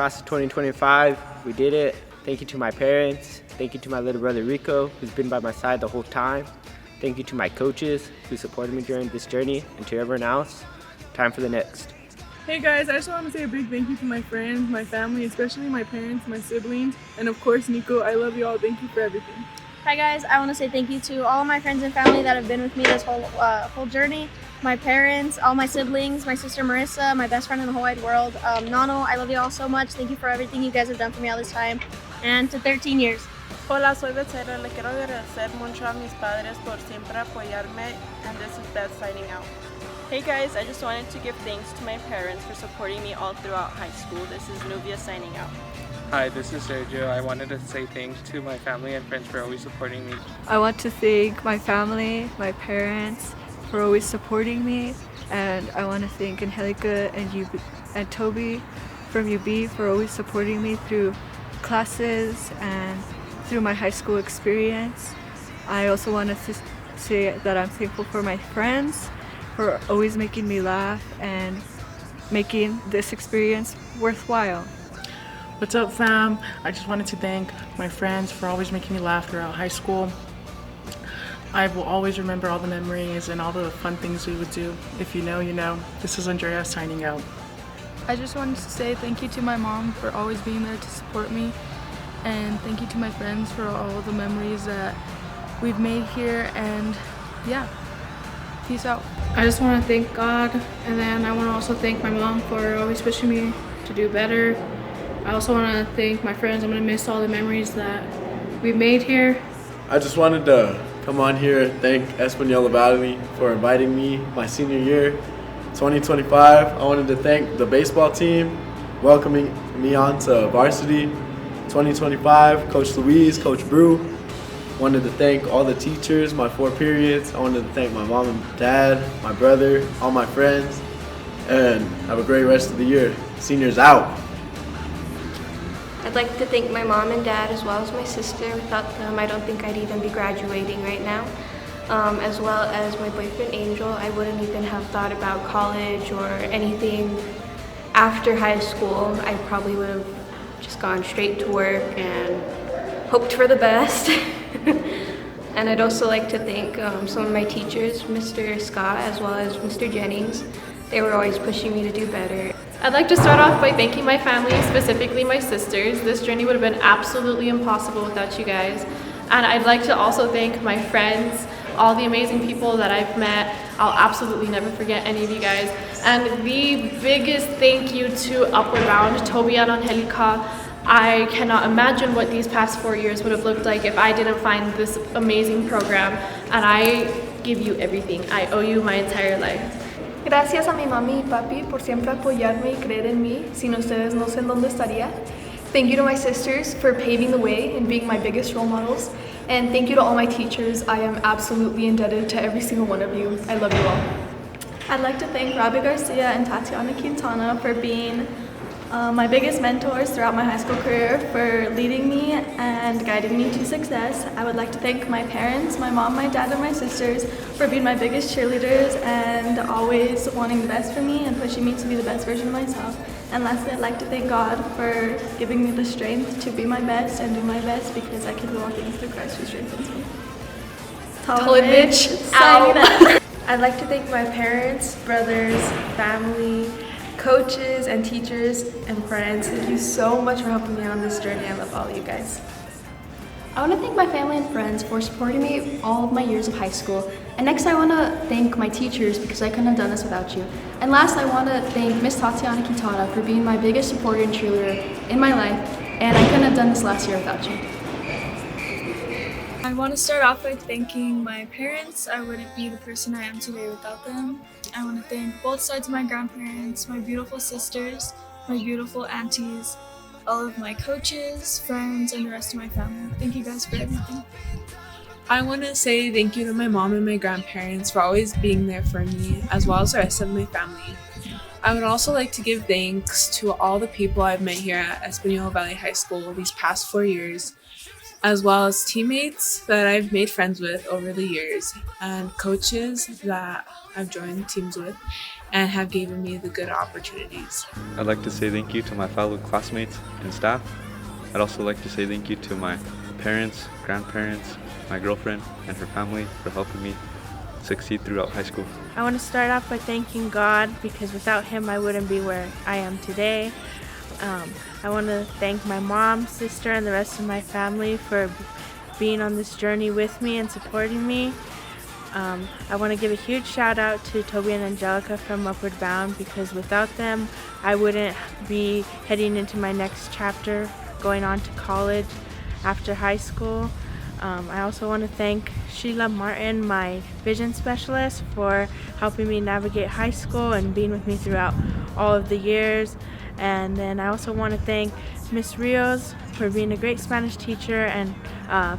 class of 2025. We did it. Thank you to my parents. Thank you to my little brother Rico, who's been by my side the whole time. Thank you to my coaches who supported me during this journey, and to everyone else. Time for the next. Hey guys, I just want to say a big thank you to my friends, my family, especially my parents, my siblings, and of course Nico. I love you all. Thank you for everything. Hi guys, I want to say thank you to all my friends and family that have been with me this whole journey. My parents, all my siblings, my sister Marissa, my best friend in the whole wide world. Nano, I love you all so much. Thank you for everything you guys have done for me all this time. And to 13 years. Hola, soy Becerra. Le quiero agradecer mucho a mis padres por siempre apoyarme, and this is Beth signing out. Hey guys, I just wanted to give thanks to my parents for supporting me all throughout high school. This is Nubia signing out. Hi, this is Sergio. I wanted to say thanks to my family and friends for always supporting me. I want to thank my family, my parents for always supporting me, and I want to thank Angelica and Toby from UB for always supporting me through classes and through my high school experience. I also want to say that I'm thankful for my friends for always making me laugh and making this experience worthwhile. What's up, fam? I just wanted to thank my friends for always making me laugh throughout high school. I will always remember all the memories and all the fun things we would do. If you know, you know. This is Andrea signing out. I just wanted to say thank you to my mom for always being there to support me, and thank you to my friends for all the memories that we've made here, and yeah, peace out. I just want to thank God, and then I want to also thank my mom for always pushing me to do better. I also want to thank my friends. I'm going to miss all the memories that we've made here. I just wanted to come on here and thank Española Valley for inviting me my senior year, 2025. I wanted to thank the baseball team welcoming me onto varsity 2025, Coach Louise, Coach Brew. Wanted to thank all the teachers, my 4 periods. I wanted to thank my mom and dad, my brother, all my friends, and have a great rest of the year. Seniors out. I'd like to thank my mom and dad as well as my sister. Without them, I don't think I'd even be graduating right now. As well as my boyfriend Angel. I wouldn't even have thought about college or anything after high school. I probably would have just gone straight to work and hoped for the best. And I'd also like to thank some of my teachers, Mr. Scott as well as Mr. Jennings. They were always pushing me to do better. I'd like to start off by thanking my family, specifically my sisters. This journey would have been absolutely impossible without you guys. And I'd like to also thank my friends, all the amazing people that I've met. I'll absolutely never forget any of you guys. And the biggest thank you to Upward Bound, Toby and Angelica. I cannot imagine what these past 4 years would have looked like if I didn't find this amazing program. And I give you everything. I owe you my entire life. Gracias a mi mami y papi por siempre apoyarme y creer en mí. Sin ustedes no sé en dónde estaría. Thank you to my sisters for paving the way and being my biggest role models. And thank you to all my teachers. I am absolutely indebted to every single one of you. I love you all. I'd like to thank Robbie Garcia and Tatiana Quintana for being my biggest mentors throughout my high school career, for leading me and guiding me to success. I would like to thank my parents, my mom, my dad, and my sisters for being my biggest cheerleaders and always wanting the best for me and pushing me to be the best version of myself. And lastly, I'd like to thank God for giving me the strength to be my best and do my best, because I can do all things through Christ who strengthens me. Bitch. Ow. I'd like to thank my parents, brothers, family, coaches and teachers and friends. Thank you so much for helping me on this journey. I love all of you guys. I want to thank my family and friends for supporting me all of my years of high school. And next I want to thank my teachers, because I couldn't have done this without you. And last I want to thank Miss Tatiana Quintana for being my biggest supporter and cheerleader in my life. And I couldn't have done this last year without you. I want to start off by thanking my parents. I wouldn't be the person I am today without them. I want to thank both sides of my grandparents, my beautiful sisters, my beautiful aunties, all of my coaches, friends, and the rest of my family. Thank you guys for everything. I want to say thank you to my mom and my grandparents for always being there for me, as well as the rest of my family. I would also like to give thanks to all the people I've met here at Española Valley High School these past 4 years. as well as teammates that I've made friends with over the years, and coaches that I've joined teams with and have given me the good opportunities. I'd like to say thank you to my fellow classmates and staff. I'd also like to say thank you to my parents, grandparents, my girlfriend, and her family for helping me succeed throughout high school. I want to start off by thanking God, because without Him I wouldn't be where I am today. I want to thank my mom, sister, and the rest of my family for being on this journey with me and supporting me. I want to give a huge shout out to Toby and Angelica from Upward Bound, because without them I wouldn't be heading into my next chapter, going on to college after high school. I also want to thank Sheila Martin, my vision specialist, for helping me navigate high school and being with me throughout all of the years. And then I also want to thank Miss Rios for being a great Spanish teacher and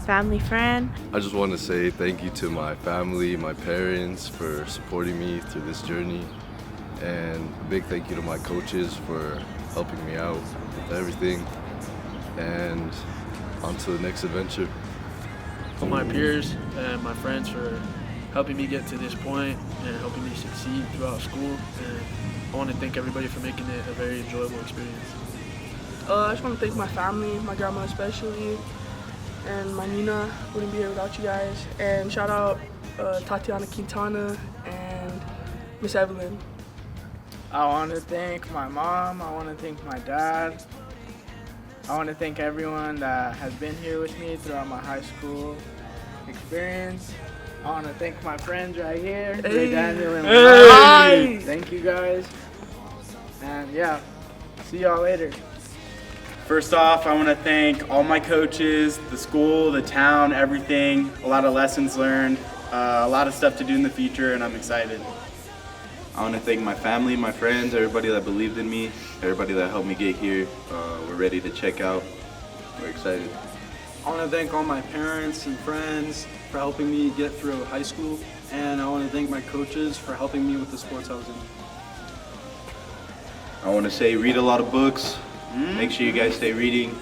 family friend. I just want to say thank you to my family, my parents for supporting me through this journey, and a big thank you to my coaches for helping me out with everything, and on to the next adventure. To my peers and my friends for helping me get to this point and helping me succeed throughout school. And I want to thank everybody for making it a very enjoyable experience. I just want to thank my family, my grandma especially, and my Nina. Wouldn't be here without you guys. And shout out Tatiana Quintana and Miss Evelyn. I want to thank my mom, I want to thank my dad. I want to thank everyone that has been here with me throughout my high school experience. I want to thank my friends right here, Ray Daniel and Lamar. Thank you guys. And yeah, see y'all later. First off, I want to thank all my coaches, the school, the town, everything. A lot of lessons learned, a lot of stuff to do in the future, and I'm excited. I want to thank my family, my friends, everybody that believed in me, everybody that helped me get here. We're ready to check out. We're excited. I want to thank all my parents and friends for helping me get through high school, and I want to thank my coaches for helping me with the sports I was in. I want to say read a lot of books. Make sure you guys stay reading,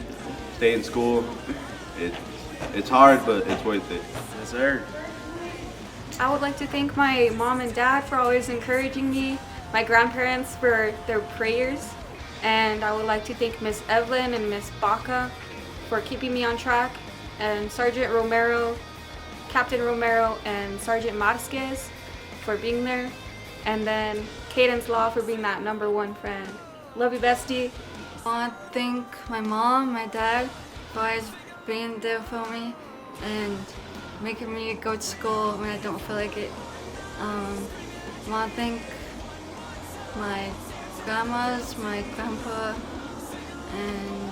stay in school. It's hard, but it's worth it. Yes, sir. I would like to thank my mom and dad for always encouraging me, my grandparents for their prayers, and I would like to thank Miss Evelyn and Miss Baca for keeping me on track, and Sergeant Romero, Captain Romero, and Sergeant Marquez for being there, and then Cadence Law for being that #1 friend. Love you, bestie. I want to thank my mom, my dad for always being there for me and making me go to school when I don't feel like it. I want to thank my grandmas, my grandpa, and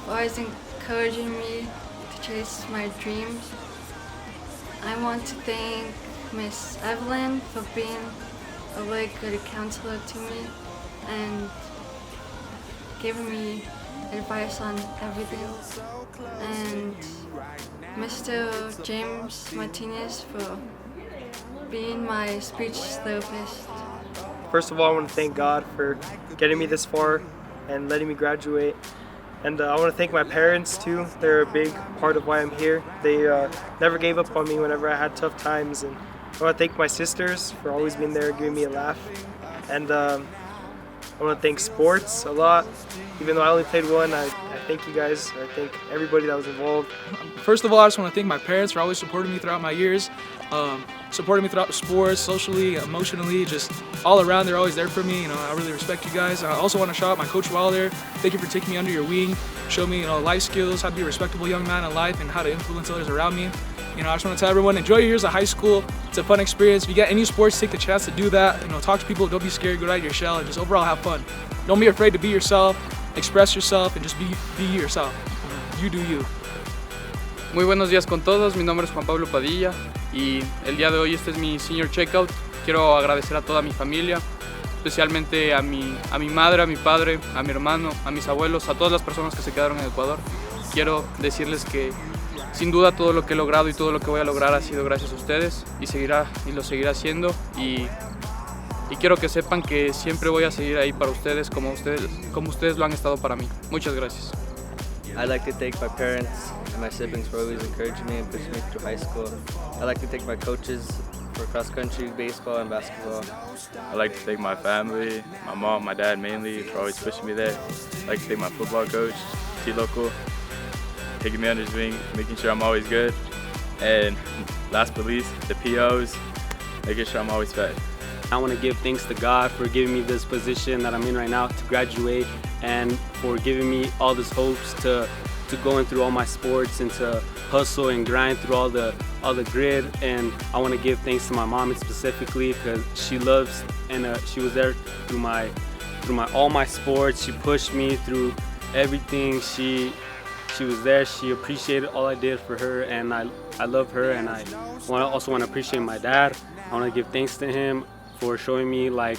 for always encouraging me to chase my dreams. I want to thank Miss Evelyn for being a really good counselor to me and giving me advice on everything. And Mr. James Martinez for being my speech therapist. First of all, I want to thank God for getting me this far and letting me graduate. And I want to thank my parents too. They're a big part of why I'm here. They never gave up on me whenever I had tough times. And I want to thank my sisters for always being there, giving me a laugh. And I want to thank sports a lot. Even though I only played one, I thank you guys. I thank everybody that was involved. First of all, I just want to thank my parents for always supporting me throughout my years. Supporting me throughout sports, socially, emotionally, just all around. They're always there for me. I really respect you guys. I also want to shout out my coach Wilder. Thank you for taking me under your wing, show me life skills, how to be a respectable young man in life, and how to influence others around me. I just want to tell everyone, enjoy your years of high school. It's a fun experience. If you get any sports, take the chance to do that. Talk to people. Don't be scared. Go out of your shell, and just overall have fun. Don't be afraid to be yourself, express yourself, and just be yourself. You do you. Muy buenos días con todos, mi nombre es Juan Pablo Padilla y el día de hoy este es mi senior checkout. Quiero agradecer a toda mi familia, especialmente a mi madre, a mi padre, a mi hermano, a mis abuelos, a todas las personas que se quedaron en Ecuador. Quiero decirles que sin duda todo lo que he logrado y todo lo que voy a lograr ha sido gracias a ustedes y lo seguiré haciendo y quiero que sepan que siempre voy a seguir ahí para ustedes como ustedes lo han estado para mí. Muchas gracias. I'd like to thank my parents and my siblings for always encouraging me and pushing me through high school. I'd like to thank my coaches for cross country, baseball, and basketball. I'd like to thank my family, my mom, my dad mainly, for always pushing me there. I'd like to thank my football coach, T Local, taking me under his wing, making sure I'm always good. And last but least, the POs, making sure I'm always fed. I want to give thanks to God for giving me this position that I'm in right now to graduate, and for giving me all these hopes to going through all my sports and to hustle and grind through all the grid. And I want to give thanks to my mom specifically, because she loves and she was there through all my sports. She pushed me through everything. She was there. She appreciated all I did for her, and I love her. And I also want to appreciate my dad. I want to give thanks to him for showing me like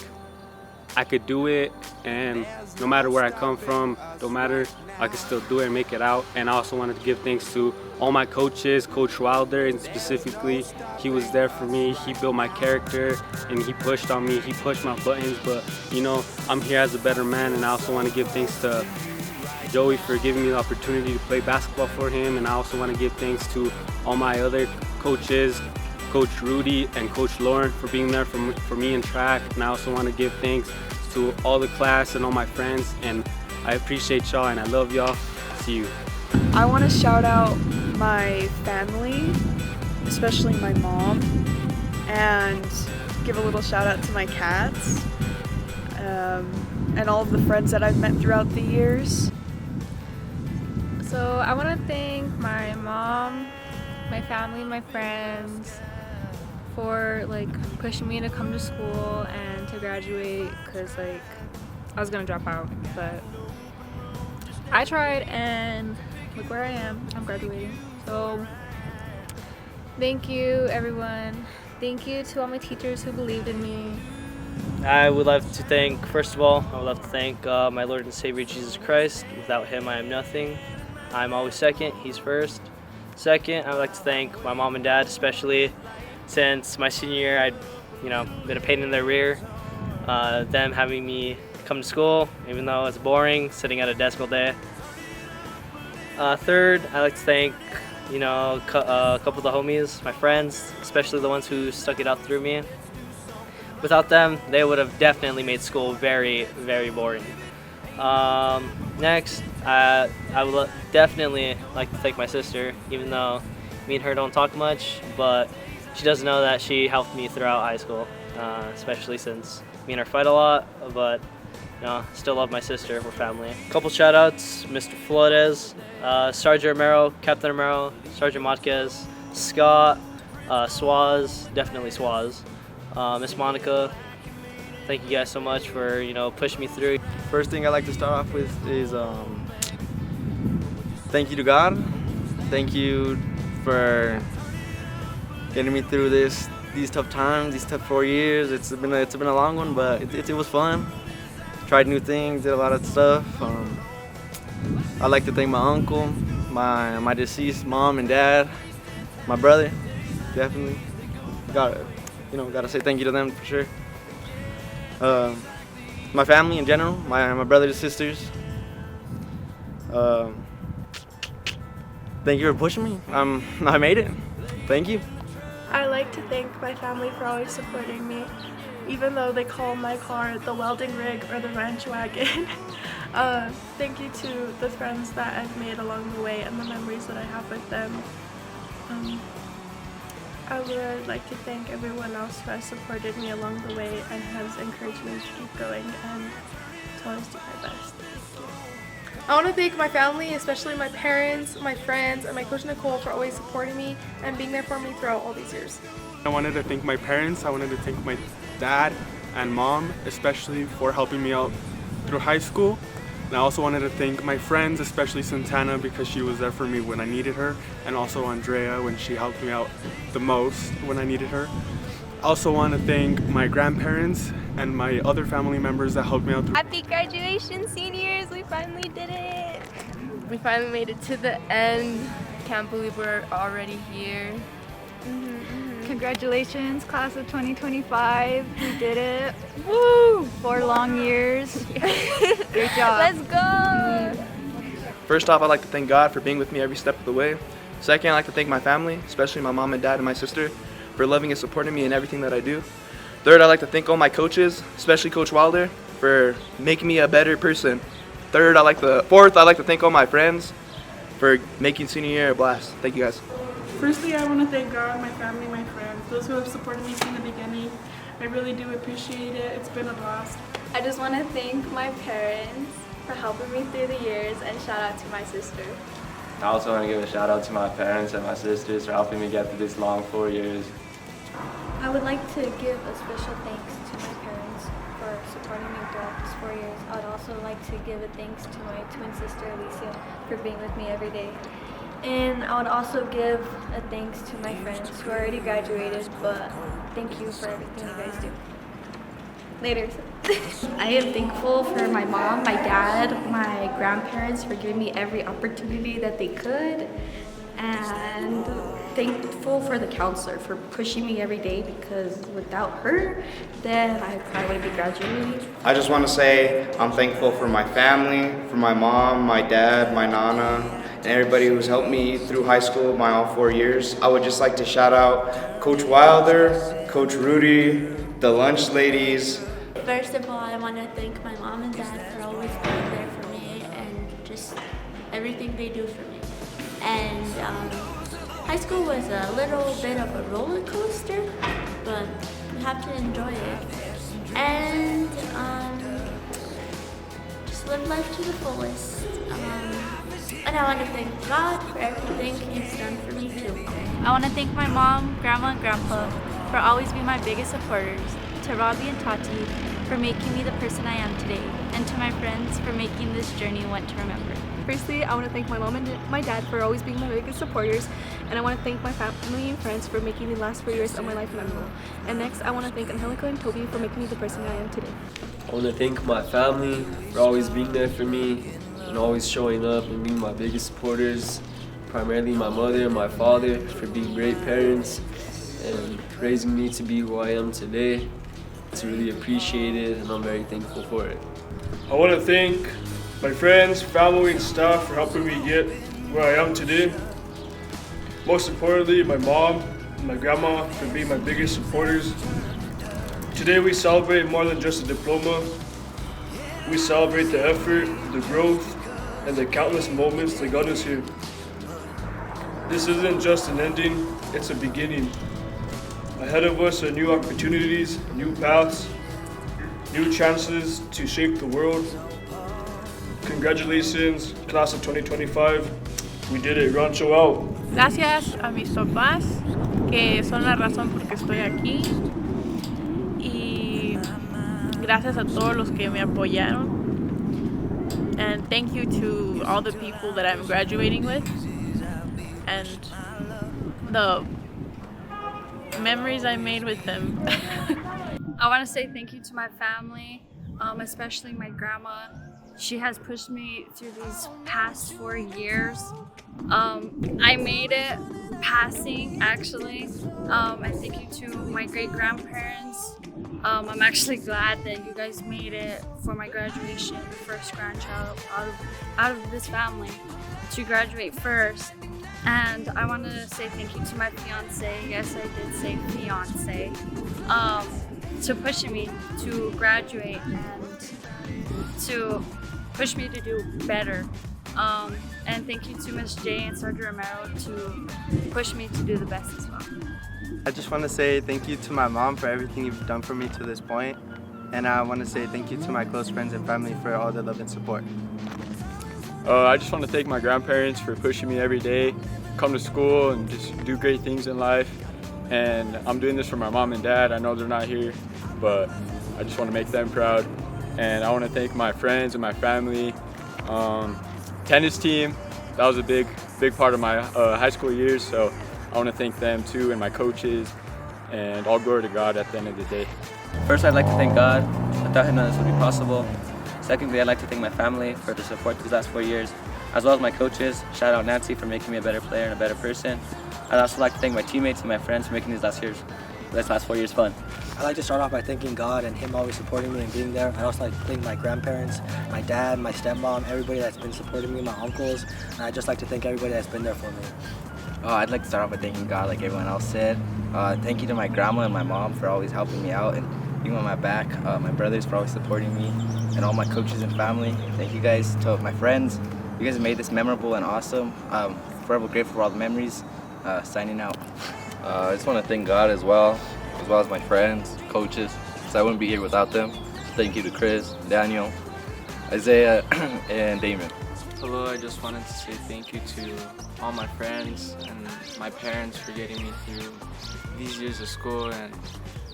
I could do it, and no matter where I come from, no matter, I can still do it and make it out. And I also wanted to give thanks to all my coaches, Coach Wilder, and specifically, he was there for me. He built my character and he pushed on me. He pushed my buttons, but you know, I'm here as a better man. And I also want to give thanks to Joey for giving me the opportunity to play basketball for him. And I also want to give thanks to all my other coaches, Coach Rudy and Coach Lauren, for being there for me in track. And I also want to give thanks to all the class and all my friends, and I appreciate y'all and I love y'all. See you. I want to shout out my family, especially my mom, and give a little shout out to my cats, and all of the friends that I've met throughout the years. So I want to thank my mom, my family, my friends, for like pushing me to come to school and to graduate, because like I was gonna drop out, but I tried and look where I am. I'm graduating. So thank you everyone. Thank you to all my teachers who believed in me. I would like to thank, first of all, I would love to thank my Lord and Savior Jesus Christ. Without him I am nothing. I'm always second, he's first. Second, I would like to thank my mom and dad, especially since my senior year I'd been a pain in their rear. Them having me come to school, even though it's boring, sitting at a desk all day. Third, I'd like to thank a couple of the homies, my friends, especially the ones who stuck it out through me. Without them, they would have definitely made school very, very boring. Next, I would definitely like to thank my sister, even though me and her don't talk much, but she does know that she helped me throughout high school, especially since me and her fight a lot, but still love my sister, we're family. A couple shout outs, Mr. Flores, Sergeant Romero, Captain Romero, Sergeant Matquez, Scott, Swaz, definitely Swaz, Miss Monica. Thank you guys so much for pushing me through. First thing I'd like to start off with is thank you to God. Thank you for getting me through these tough times, these tough 4 years. It's been a long one, but it was fun. Tried new things, did a lot of stuff. I'd like to thank my uncle, my deceased mom and dad, my brother, definitely. Gotta say thank you to them for sure. My family in general, my brothers and sisters. Thank you for pushing me. I made it. Thank you. I like to thank my family for always supporting me, even though they call my car the welding rig or the ranch wagon. Thank you to the friends that I've made along the way and the memories that I have with them. I would like to thank everyone else who has supported me along the way and has encouraged me to keep going and to always do my best. I want to thank my family, especially my parents, my friends, and my coach Nicole for always supporting me and being there for me throughout all these years. I wanted to thank my parents. I wanted to thank my dad and mom, especially for helping me out through high school. And I also wanted to thank my friends, especially Santana, because she was there for me when I needed her, and also Andrea when she helped me out the most when I needed her. I also want to thank my grandparents and my other family members that helped me out. Happy graduation, seniors! We finally did it! We finally made it to the end. Can't believe we're already here. Congratulations, class of 2025. We did it. Woo! 4 long years. Great job. Let's go! First off, I'd like to thank God for being with me every step of the way. Second, I'd like to thank my family, especially my mom and dad and my sister, for loving and supporting me in everything that I do. Third, I'd like to thank all my coaches, especially Coach Wilder, for making me a better person. Fourth, I'd like to thank all my friends for making senior year a blast. Thank you guys. Firstly, I want to thank God, my family, my friends, those who have supported me from the beginning. I really do appreciate it. It's been a blast. I just want to thank my parents for helping me through the years, and shout out to my sister. I also want to give a shout out to my parents and my sisters for helping me get through this long 4 years. I would like to give a special thanks to my parents for supporting me throughout these 4 years. I would also like to give a thanks to my twin sister Alicia for being with me every day. And I would also give a thanks to my friends who already graduated, but thank you for everything you guys do. Later. I am thankful for my mom, my dad, my grandparents for giving me every opportunity that they could, and thankful for the counselor for pushing me every day, because without her, then I probably wouldn't be graduating. I just want to say I'm thankful for my family, for my mom, my dad, my nana, and everybody who's helped me through high school my all 4 years. I would just like to shout out Coach Wilder, Coach Rudy, the lunch ladies. First of all, I want to thank my mom and dad for always being there for me and just everything they do for me. And high school was a little bit of a roller coaster, but you have to enjoy it. And just live life to the fullest. And I want to thank God for everything He's done for me too. I want to thank my mom, grandma, and grandpa for always being my biggest supporters, to Robbie and Tati for making me the person I am today, and to my friends for making this journey one to remember. Firstly, I want to thank my mom and my dad for always being my biggest supporters, and I want to thank my family and friends for making the last 4 years of my life memorable. And next, I want to thank Angelica and Toby for making me the person I am today. I want to thank my family for always being there for me and always showing up and being my biggest supporters, primarily my mother and my father for being great parents and raising me to be who I am today. It's really appreciated, and I'm very thankful for it. I want to thank my friends, family, and staff for helping me get where I am today. Most importantly, my mom and my grandma for being my biggest supporters. Today we celebrate more than just a diploma. We celebrate the effort, the growth, and the countless moments that got us here. This isn't just an ending, it's a beginning. Ahead of us are new opportunities, new paths, new chances to shape the world. Congratulations, class of 2025. We did it, Rancho out. Gracias a mis papás, que son la razón por que estoy aquí. Y gracias a todos los que me apoyaron. And thank you to all the people that I'm graduating with. And the memories I made with them. I want to say thank you to my family, especially my grandma. She has pushed me through these past 4 years. I made it passing, actually. And thank you to my great-grandparents. I'm actually glad that you guys made it for my graduation, the first grandchild out of this family to graduate first. And I want to say thank you to my fiance, yes I did say fiance, to pushing me to graduate and to push me to do better. And thank you to Ms. J and Sergeant Romero to push me to do the best as well. I just want to say thank you to my mom for everything you've done for me to this point. And I want to say thank you to my close friends and family for all the love and support. I just want to thank my grandparents for pushing me every day, come to school and just do great things in life. And I'm doing this for my mom and dad. I know they're not here, but I just want to make them proud. And I want to thank my friends and my family. Tennis team, that was a big part of my high school years, so I want to thank them too, and my coaches, and all glory to God at the end of the day. First, I'd like to thank God. Without Him, none of this would be possible. Secondly, I'd like to thank my family for the support these last 4 years, as well as my coaches. Shout out Nancy for making me a better player and a better person. I'd also like to thank my teammates and my friends for making these last years this last 4 years fun. I'd like to start off by thanking God and Him always supporting me and being there. I'd also like to thank my grandparents, my dad, my stepmom, everybody that's been supporting me, my uncles, and I'd just like to thank everybody that's been there for me. I'd like to start off by thanking God like everyone else said. Thank you to my grandma and my mom for always helping me out and being on my back. My brothers for always supporting me, and all my coaches and family. Thank you guys. To my friends, you guys made this memorable and awesome. Forever grateful for all the memories. Signing out. I just want to thank God as well as my friends, coaches, because I wouldn't be here without them. Thank you to Chris, Daniel, Isaiah, and Damon. Hello, I just wanted to say thank you to all my friends and my parents for getting me through these years of school, and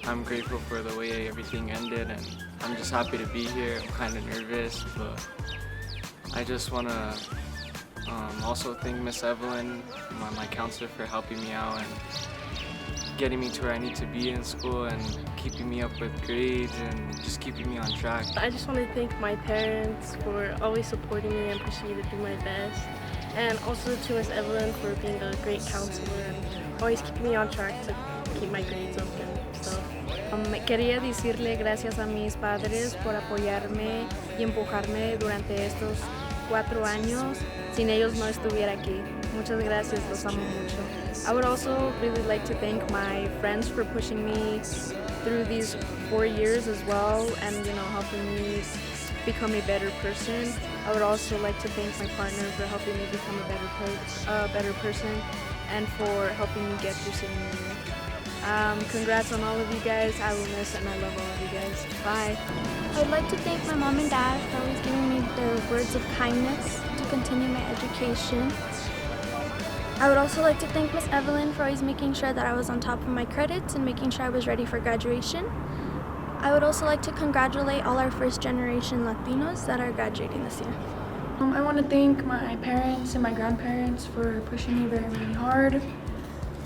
I'm grateful for the way everything ended, and I'm just happy to be here. I'm kind of nervous, but I just want to also thank Miss Evelyn, my counselor, for helping me out and getting me to where I need to be in school and keeping me up with grades and just keeping me on track. I just want to thank my parents for always supporting me and pushing me to do my best. And also to Miss Evelyn for being a great counselor and always keeping me on track to keep my grades up and stuff. Quería decirle gracias a mis padres por apoyarme y empujarme durante estos 4 años. Sin ellos no estuviera aquí. Muchas gracias, los amo mucho. I would also really like to thank my friends for pushing me through these 4 years as well, and helping me become a better person. I would also like to thank my partner for helping me become a better person and for helping me get through senior year. Congrats on all of you guys. I will miss and I love all of you guys. Bye. I would like to thank my mom and dad for always giving me their words of kindness to continue my education. I would also like to thank Miss Evelyn for always making sure that I was on top of my credits and making sure I was ready for graduation. I would also like to congratulate all our first generation Latinos that are graduating this year. I want to thank my parents and my grandparents for pushing me very, very hard.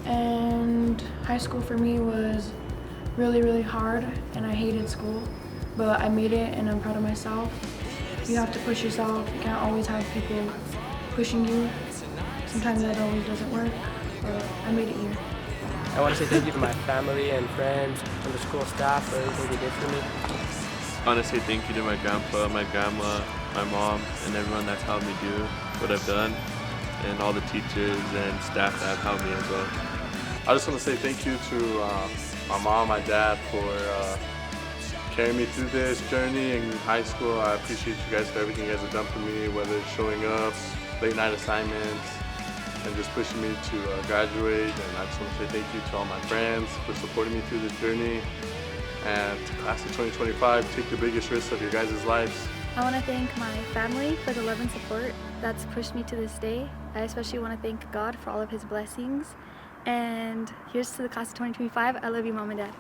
And high school for me was really, really hard, and I hated school. But I made it, and I'm proud of myself. You have to push yourself. You can't always have people pushing you. Sometimes that always doesn't work, but I made it here. I want to say thank you to my family and friends and the school staff for everything they did for me. I want to say thank you to my grandpa, my grandma, my mom, and everyone that's helped me do what I've done, and all the teachers and staff that have helped me as well. I just want to say thank you to my mom, my dad for carrying me through this journey in high school. I appreciate you guys for everything you guys have done for me, whether it's showing up, late night assignments, and just pushing me to graduate. And I just want to say thank you to all my friends for supporting me through this journey. And to class of 2025, take the biggest risks of your guys' lives. I want to thank my family for the love and support that's pushed me to this day. I especially want to thank God for all of His blessings. And here's to the class of 2025. I love you, Mom and Dad.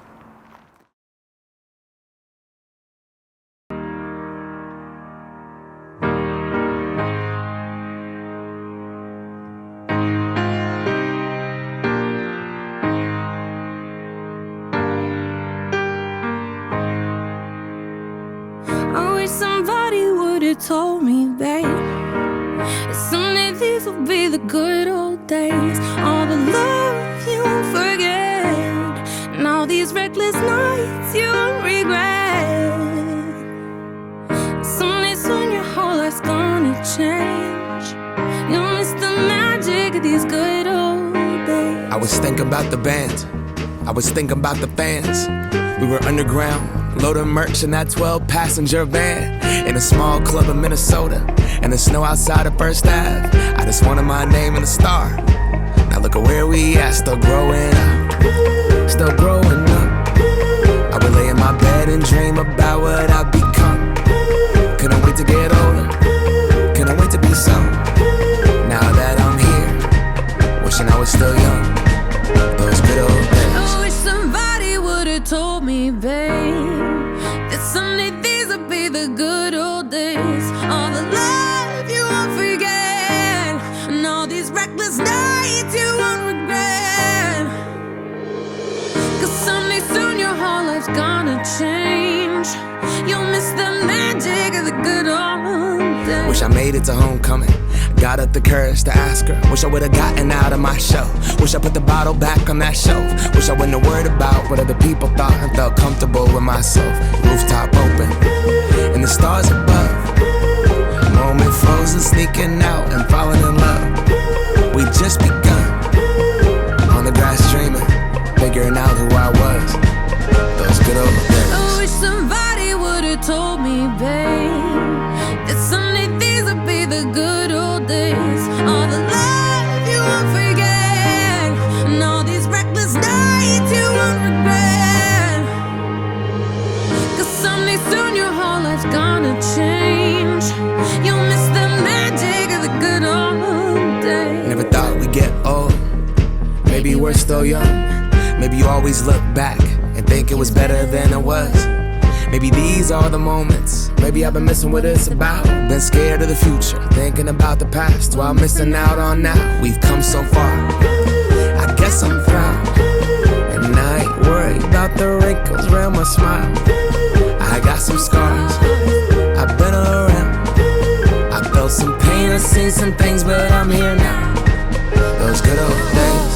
I wish somebody would have told me, babe, that someday these will be the good old days. All the love you won't forget, and all these reckless nights you won't regret. Someday soon your whole life's gonna change. You'll miss the magic of these good old days. I was thinking about the band, I was thinking about the fans. We were underground, loading merch in that 12-passenger van, in a small club in Minnesota, and the snow outside of First Ave. I just wanted my name and a star. Now look at where we at, still growing up, still growing up. I would lay in my bed and dream about what I'd become. Couldn't wait to get older, couldn't wait to be some. Now that I'm here, wishing I was still young. Those good old days. I wish somebody would have told me, babe, that someday these would be the good old days. All the love you won't forget, and all these reckless nights you won't regret. Cause someday soon your whole life's gonna change. You'll miss the magic of the good old days. Wish I made it to homecoming. Got up the courage to ask her. Wish I would've gotten out of my show. Wish I put the bottle back on that shelf. Wish I wouldn't have worried about what other people thought and felt comfortable with myself. Rooftop open and the stars above. Moment frozen, sneaking out and falling in love. We just begun on the grass dreaming, figuring out who I was. Those good old days. I wish somebody would've told me, babe, that someday these would be the good old days. All the love you won't forget, and all these reckless nights you won't regret. 'Cause someday soon your whole life's gonna change. You'll miss the magic of the good old days. Never thought we'd get old. Maybe we're still young. Maybe you always look back and think it was better than it was. Maybe these are the moments. Maybe I've been missing what it's about. Been scared of the future, thinking about the past while missing out on now. We've come so far, I guess I'm proud. And I ain't worried about the wrinkles around my smile. I got some scars, I've been around. I felt some pain, I've seen some things, but I'm here now. Those good old days.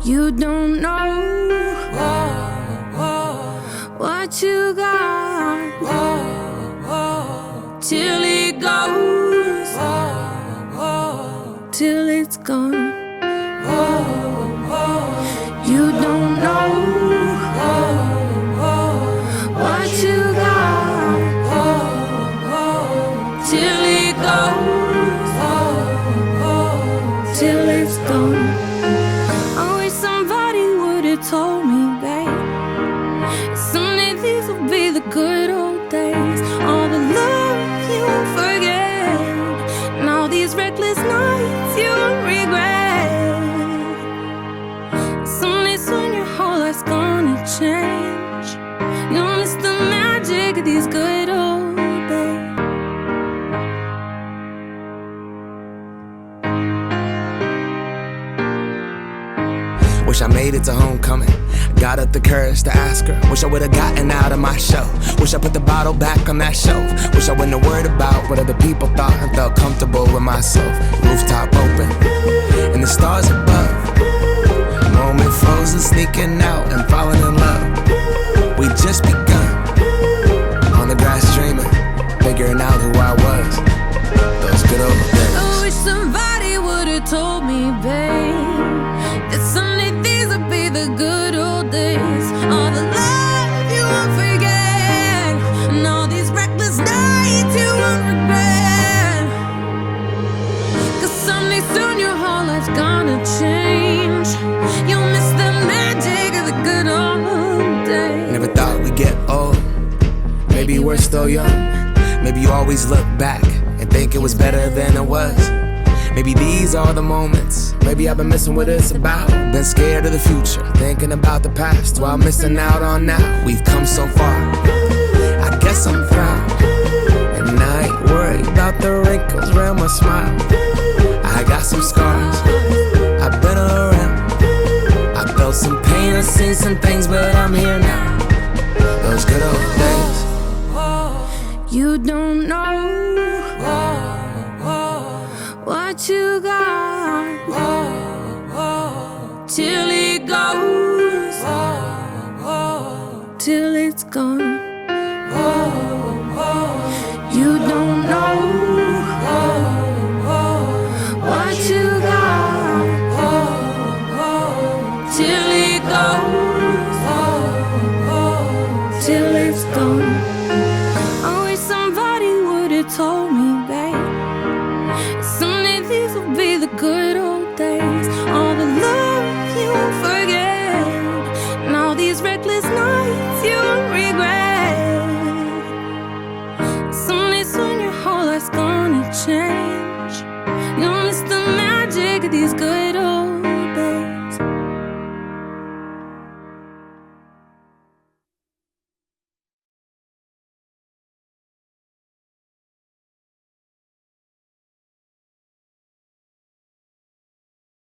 You don't know what you got till it goes, till it's gone. You don't know what you got till it goes, till it's gone. I wish somebody would've told me, babe, someday these will be the good old days. All the love you won't forget, and all these reckless nights you won't regret. Someday soon your whole life's gonna change. You'll miss the magic of these good old days. Wish I made it to homecoming. Got up the courage to ask her. Wish I would've gotten out of my show. Wish I put the bottle back on that shelf. Wish I wouldn't have worried about what other people thought and felt comfortable with myself. Rooftop open and the stars above. Moment frozen, sneaking out and falling in love. We just begun on the grass dreaming, figuring out who I was. Those good old days. I wish somebody would've told me, babe, that someday these would be the good old days. All the love you won't forget, and all these reckless nights you won't regret. 'Cause someday soon your whole life's gonna change. You'll miss the magic of the good old days. Never thought we'd get old. Maybe we're still young. Maybe you always look back and think it was better than it was. Maybe these are the moments. Maybe I've been missing what it's about. Been scared of the future, thinking about the past while missing out on now. We've come so far, I guess I'm proud. And I ain't worried about the wrinkles around my smile. I got some scars, I've been around. I felt some pain, I've seen some things, but I'm here now. Those good old days. You don't know what you got till it goes, till it's gone. You don't know what you got till it goes,